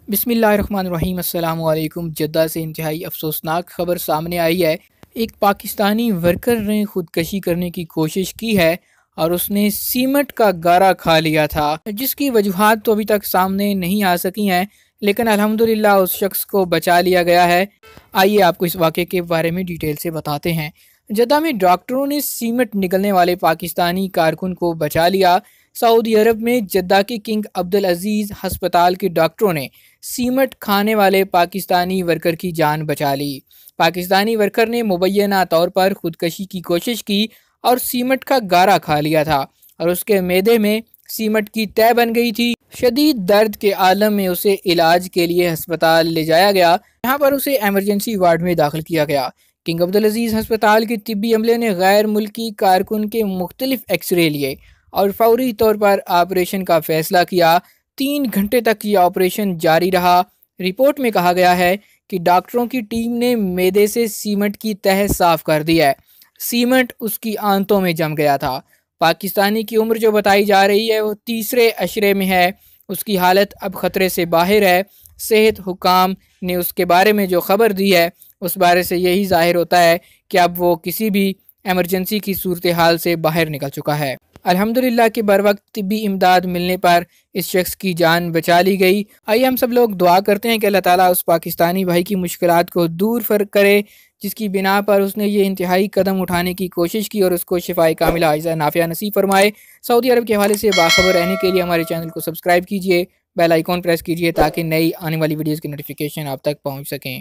बिस्मिल्लाहिर्रहमानिर्रहीम अस्सलामु अलैकुम। जद्दा से इंतहाई अफसोसनाक खबर सामने आई है। एक पाकिस्तानी वर्कर ने खुदकशी करने की कोशिश की है और उसने सीमेंट का गारा खा लिया था, जिसकी वजूहात तो अभी तक सामने नहीं आ सकी हैं, लेकिन अल्हम्दुलिल्लाह उस शख्स को बचा लिया गया है। आइए आपको इस वाक़े के बारे में डिटेल से बताते हैं। जद्दा में डॉक्टरों ने सीमेंट निकलने वाले पाकिस्तानी कारकुन को बचा लिया। सऊदी अरब में जद्दा के किंग अब्दुल अजीज़ अस्पताल के डॉक्टरों ने सीमेंट खाने वाले पाकिस्तानी वर्कर की जान बचा ली। पाकिस्तानी वर्कर ने मुबैना तौर पर खुदकशी की कोशिश की और सीमेंट का गारा खा लिया था और उसके मैदे में सीमेंट की तह बन गई थी। शदीद दर्द के आलम में उसे इलाज के लिए अस्पताल ले जाया गया। यहाँ पर उसे एमरजेंसी वार्ड में दाखिल किया गया। किंग अब्दुल अजीज़ अस्पताल के तिब्बी अमले ने गैर मुल्की कारकुन के मुख्तलिफ एक्सरे लिए और फौरी तौर पर ऑपरेशन का फैसला किया। 3 घंटे तक ये ऑपरेशन जारी रहा। रिपोर्ट में कहा गया है कि डॉक्टरों की टीम ने मैदे से सीमेंट की तह साफ कर दी है। सीमेंट उसकी आंतों में जम गया था। पाकिस्तानी की उम्र जो बताई जा रही है वो तीसरे अशरे में है। उसकी हालत अब ख़तरे से बाहर है। सेहत हुकाम ने उसके बारे में जो खबर दी है उस बारे से यही जाहिर होता है कि अब वो किसी भी एमरजेंसी की सूरत हाल से बाहर निकल चुका है। अल्हम्दुलिल्लाह कि बर वक्त तिब्बी इमदाद मिलने पर इस शख्स की जान बचा ली गई। आइए हम सब लोग दुआ करते हैं कि अल्लाह ताला उस पाकिस्तानी भाई की मुश्किलात को दूर फर करे, जिसकी बिना पर उसने ये इंतहाई कदम उठाने की कोशिश की, और उसको शिफाए कामिला आइज़ा नाफिया नसीब फरमाए। सऊदी अरब के हवाले से बाखबर रहने के लिए हमारे चैनल को सब्सक्राइब कीजिए, बेल आइकॉन प्रेस कीजिए ताकि नई आने वाली वीडियोज़ की नोटिफिकेशन आप तक पहुँच सकें।